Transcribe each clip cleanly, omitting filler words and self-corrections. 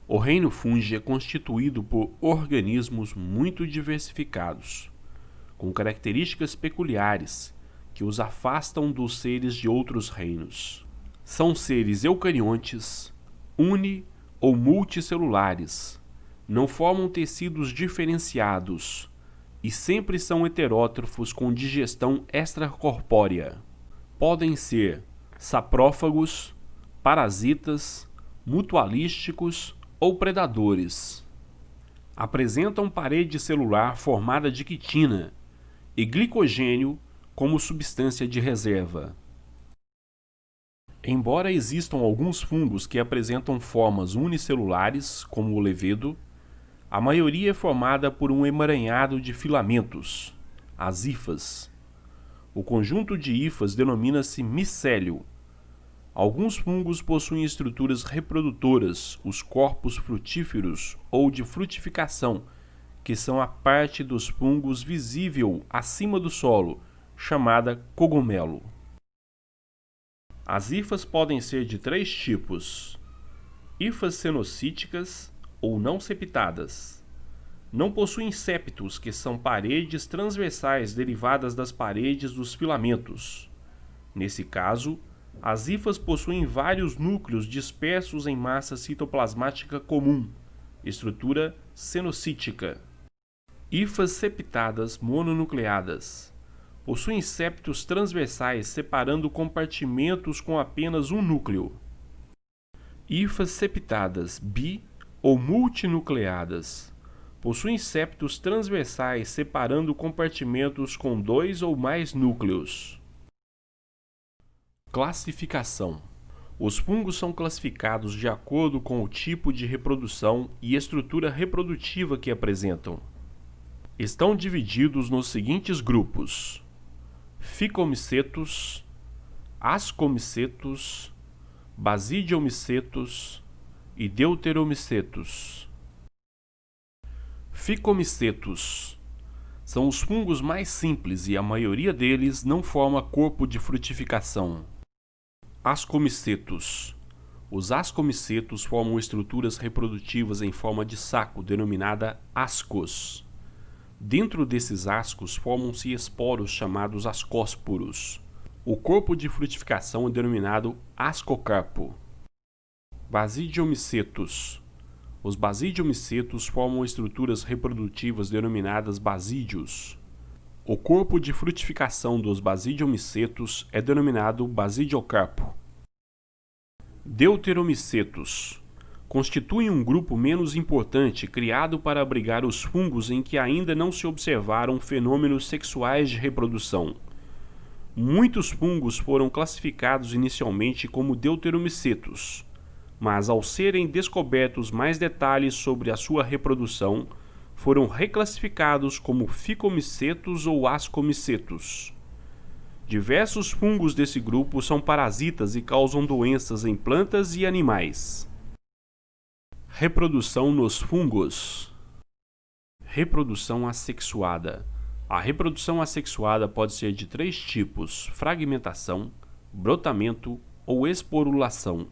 O reino fungi é constituído por organismos muito diversificados, com características peculiares que os afastam dos seres de outros reinos. São seres eucariontes, uni- ou multicelulares, não formam tecidos diferenciados e sempre são heterótrofos com digestão extracorpórea. Podem ser saprófagos, parasitas, mutualísticos ou predadores. Apresentam parede celular formada de quitina e glicogênio como substância de reserva. Embora existam alguns fungos que apresentam formas unicelulares, como o levedo, a maioria é formada por um emaranhado de filamentos, as hifas. O conjunto de hifas denomina-se micélio. Alguns fungos possuem estruturas reprodutoras, os corpos frutíferos ou de frutificação, que são a parte dos fungos visível acima do solo, chamada cogumelo. As hifas podem ser de três tipos: hifas cenocíticas ou não septadas. Não possuem septos, que são paredes transversais derivadas das paredes dos filamentos. Nesse caso, as hifas possuem vários núcleos dispersos em massa citoplasmática comum, estrutura cenocítica. Hifas septadas mononucleadas. Possuem septos transversais separando compartimentos com apenas um núcleo. Hifas septadas bi- ou multinucleadas. Possuem septos transversais separando compartimentos com dois ou mais núcleos. Classificação. Os fungos são classificados de acordo com o tipo de reprodução e estrutura reprodutiva que apresentam. Estão divididos nos seguintes grupos: Ficomicetos, Ascomicetos, Basidiomicetos e Deuteromicetos. Ficomicetos são os fungos mais simples e a maioria deles não forma corpo de frutificação. Ascomicetos. Os ascomicetos formam estruturas reprodutivas em forma de saco, denominada ascos. Dentro desses ascos formam-se esporos chamados ascósporos. O corpo de frutificação é denominado ascocarpo. Basidiomicetos. Os basidiomicetos formam estruturas reprodutivas denominadas basídios. O corpo de frutificação dos basidiomicetos é denominado basidiocarpo. Deuteromicetos constituem um grupo menos importante criado para abrigar os fungos em que ainda não se observaram fenômenos sexuais de reprodução. Muitos fungos foram classificados inicialmente como deuteromicetos, mas ao serem descobertos mais detalhes sobre a sua reprodução, foram reclassificados como ficomicetos ou ascomicetos. Diversos fungos desse grupo são parasitas e causam doenças em plantas e animais. Reprodução nos fungos. Reprodução assexuada. A reprodução assexuada pode ser de três tipos: fragmentação, brotamento ou esporulação.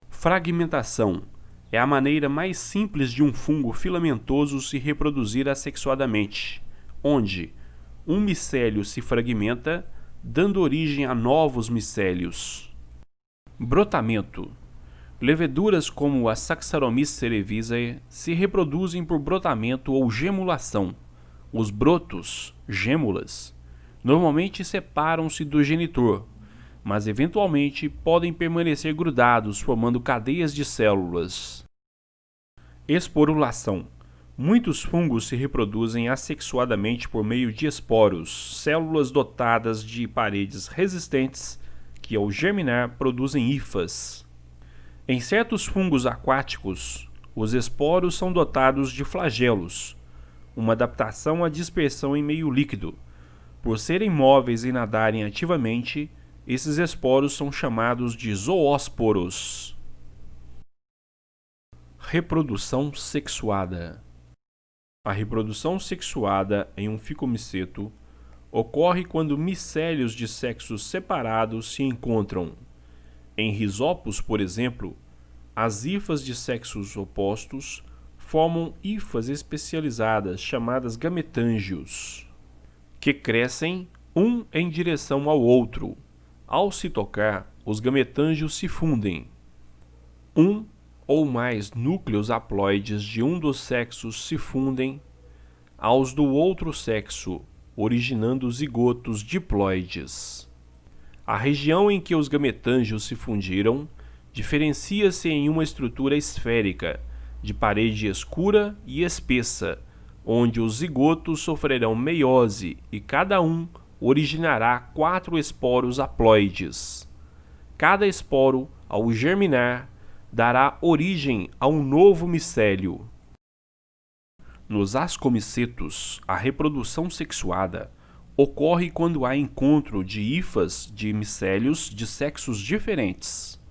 Fragmentação é a maneira mais simples de um fungo filamentoso se reproduzir assexuadamente, onde um micélio se fragmenta, dando origem a novos micélios. Brotamento. Leveduras como a Saccharomyces cerevisiae se reproduzem por brotamento ou gemulação. Os brotos, gêmulas, normalmente separam-se do genitor, mas eventualmente podem permanecer grudados, formando cadeias de células. Esporulação. Muitos fungos se reproduzem assexuadamente por meio de esporos, células dotadas de paredes resistentes que, ao germinar, produzem hifas. Em certos fungos aquáticos, os esporos são dotados de flagelos, uma adaptação à dispersão em meio líquido. Por serem móveis e nadarem ativamente, esses esporos são chamados de zoósporos. Reprodução sexuada. A reprodução sexuada em um ficomiceto ocorre quando micélios de sexos separados se encontram. Em risópos, por exemplo, As hifas de sexos opostos formam hifas especializadas chamadas gametângios, que crescem um em direção ao outro. Ao se tocar, os gametângios se fundem. Um ou mais núcleos haploides de um dos sexos se fundem aos do outro sexo, originando zigotos diploides. A região em que os gametângios se fundiram diferencia-se em uma estrutura esférica, de parede escura e espessa, onde os zigotos sofrerão meiose e cada um originará 4 esporos haploides. Cada esporo, ao germinar, dará origem a um novo micélio. Nos ascomicetos, a reprodução sexuada ocorre quando há encontro de hifas de micélios de sexos diferentes.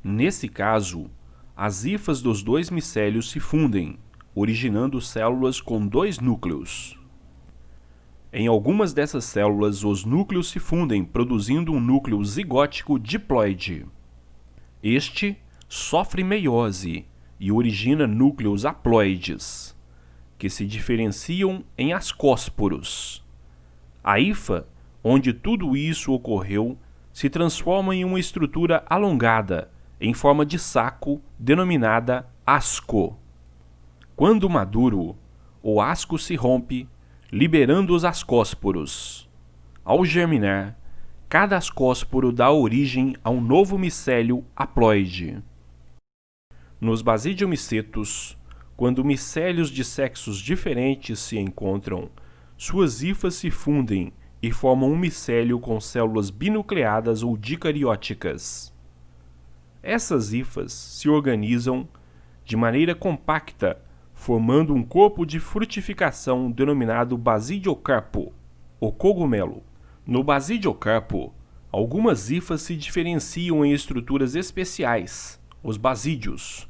Nesse caso, as hifas dos 2 micélios se fundem, originando células com 2 núcleos. Em algumas dessas células, os núcleos se fundem, produzindo um núcleo zigótico diploide. Este sofre meiose e origina núcleos haploides, que se diferenciam em ascósporos. A hifa, onde tudo isso ocorreu, se transforma em uma estrutura alongada, em forma de saco, denominada asco. Quando maduro, o asco se rompe, liberando os ascósporos. Ao germinar, cada ascósporo dá origem a um novo micélio haploide. Nos basidiomicetos, quando micélios de sexos diferentes se encontram, suas hifas se fundem e formam um micélio com células binucleadas ou dicarióticas. Essas hifas se organizam de maneira compacta, formando um corpo de frutificação denominado basidiocarpo, o cogumelo. No basidiocarpo, algumas hifas se diferenciam em estruturas especiais, os basídios,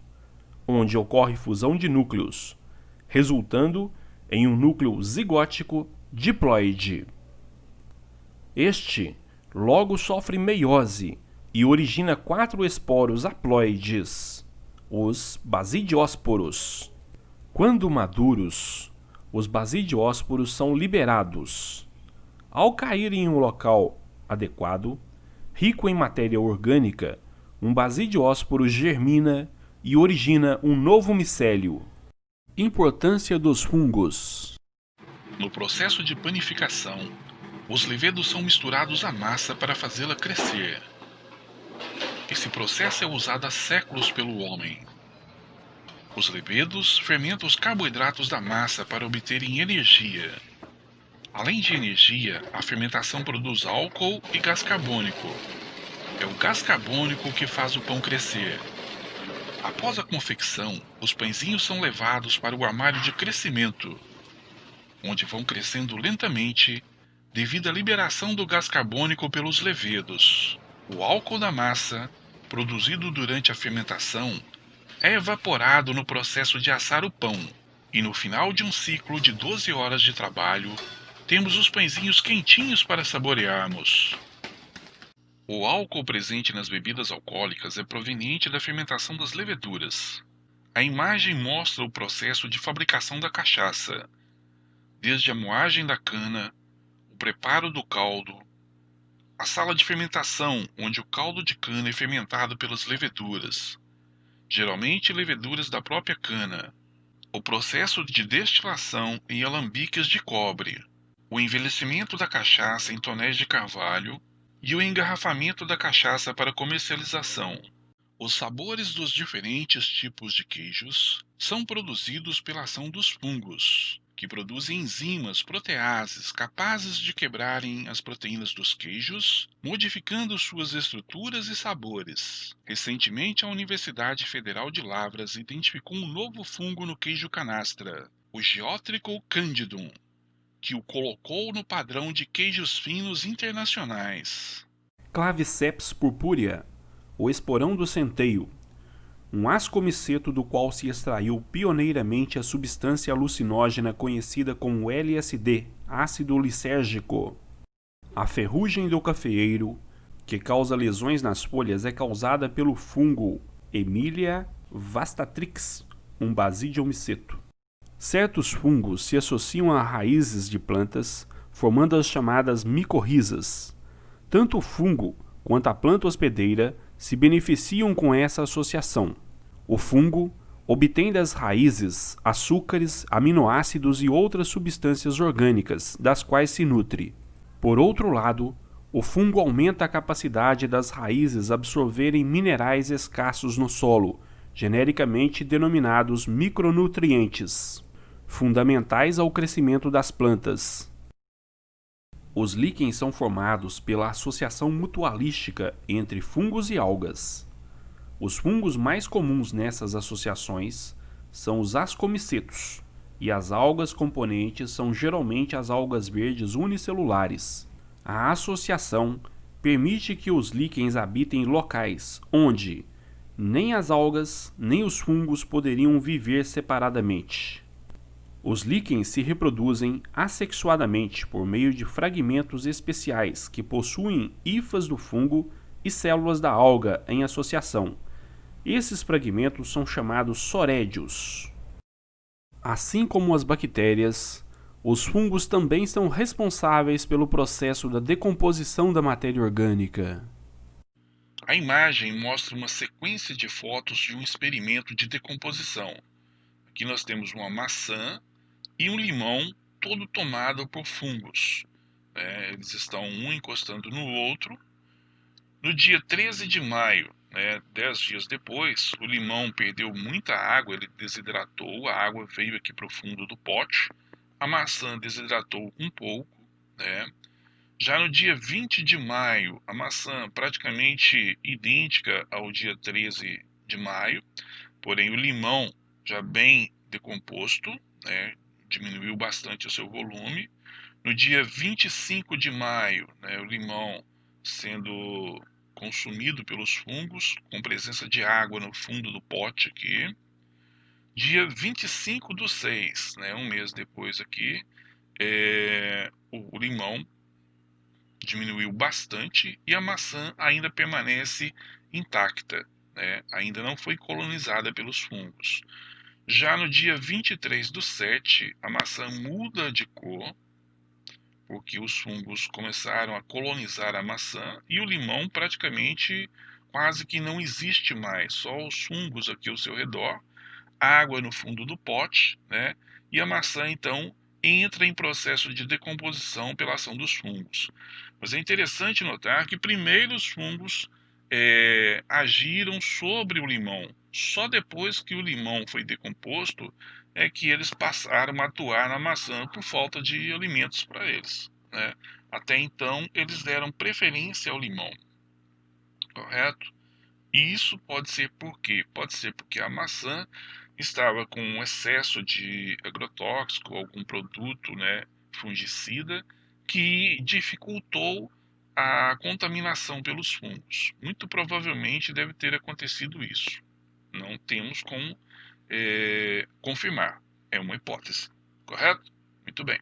onde ocorre fusão de núcleos, resultando em um núcleo zigótico diploide. Este logo sofre meiose e origina 4 esporos haploides, os basidiósporos. Quando maduros, os basidiósporos são liberados. Ao cair em um local adequado, rico em matéria orgânica, um basidiósporo germina e origina um novo micélio. Importância dos fungos. No processo de panificação, os levedos são misturados à massa para fazê-la crescer. Esse processo é usado há séculos pelo homem. Os levedos fermentam os carboidratos da massa para obterem energia. Além de energia, a fermentação produz álcool e gás carbônico. É o gás carbônico que faz o pão crescer. Após a confecção, os pãezinhos são levados para o armário de crescimento, onde vão crescendo lentamente devido à liberação do gás carbônico pelos levedos. O álcool da massa, produzido durante a fermentação, é evaporado no processo de assar o pão, e no final de um ciclo de 12 horas de trabalho, temos os pãezinhos quentinhos para saborearmos. O álcool presente nas bebidas alcoólicas é proveniente da fermentação das leveduras. A imagem mostra o processo de fabricação da cachaça, desde a moagem da cana, o preparo do caldo, a sala de fermentação, onde o caldo de cana é fermentado pelas leveduras, geralmente leveduras da própria cana, o processo de destilação em alambiques de cobre, o envelhecimento da cachaça em tonéis de carvalho e o engarrafamento da cachaça para comercialização. Os sabores dos diferentes tipos de queijos são produzidos pela ação dos fungos, que produzem enzimas proteases capazes de quebrarem as proteínas dos queijos, modificando suas estruturas e sabores. Recentemente, a Universidade Federal de Lavras identificou um novo fungo no queijo canastra, o Geotrichum candidum, que o colocou no padrão de queijos finos internacionais. Claviceps purpurea, o esporão do centeio, um ascomiceto do qual se extraiu pioneiramente a substância alucinógena conhecida como LSD, ácido lisérgico. A ferrugem do cafeeiro, que causa lesões nas folhas, é causada pelo fungo Emilia vastatrix, um Basidium miceto. Certos fungos se associam a raízes de plantas, formando as chamadas micorrizas. Tanto o fungo quanto a planta hospedeira se beneficiam com essa associação. O fungo obtém das raízes açúcares, aminoácidos e outras substâncias orgânicas, das quais se nutre. Por outro lado, o fungo aumenta a capacidade das raízes absorverem minerais escassos no solo, genericamente denominados micronutrientes, fundamentais ao crescimento das plantas. Os líquens são formados pela associação mutualística entre fungos e algas. Os fungos mais comuns nessas associações são os ascomicetos, e as algas componentes são geralmente as algas verdes unicelulares. A associação permite que os líquens habitem locais onde nem as algas nem os fungos poderiam viver separadamente. Os líquens se reproduzem assexuadamente por meio de fragmentos especiais que possuem hifas do fungo e células da alga em associação. Esses fragmentos são chamados sorédios. Assim como as bactérias, os fungos também são responsáveis pelo processo da decomposição da matéria orgânica. A imagem mostra uma sequência de fotos de um experimento de decomposição. Aqui nós temos uma maçã e um limão todo tomado por fungos. Eles estão um encostando no outro. No dia 13 de maio, 10 dias depois, o limão perdeu muita água, ele desidratou, a água veio aqui para o fundo do pote. A maçã desidratou um pouco. Já no dia 20 de maio, a maçã praticamente idêntica ao dia 13 de maio, porém o limão já bem decomposto, diminuiu bastante o seu volume. No dia 25 de maio, o limão sendo consumido pelos fungos, com presença de água no fundo do pote aqui. Dia 25/6, um mês depois aqui, o limão diminuiu bastante e a maçã ainda permanece intacta, ainda não foi colonizada pelos fungos. Já no dia 23/7, a maçã muda de cor, porque os fungos começaram a colonizar a maçã e o limão praticamente quase que não existe mais, só os fungos aqui ao seu redor, água no fundo do pote, e a maçã então entra em processo de decomposição pela ação dos fungos. Mas é interessante notar que primeiro os fungos agiram sobre o limão. Só depois que o limão foi decomposto é que eles passaram a atuar na maçã por falta de alimentos para eles. Até então, eles deram preferência ao limão, correto? E isso pode ser por quê? Pode ser porque a maçã estava com um excesso de agrotóxico, algum produto fungicida, que dificultou a contaminação pelos fungos. Muito provavelmente deve ter acontecido isso. Não temos como confirmar. É uma hipótese, correto? Muito bem.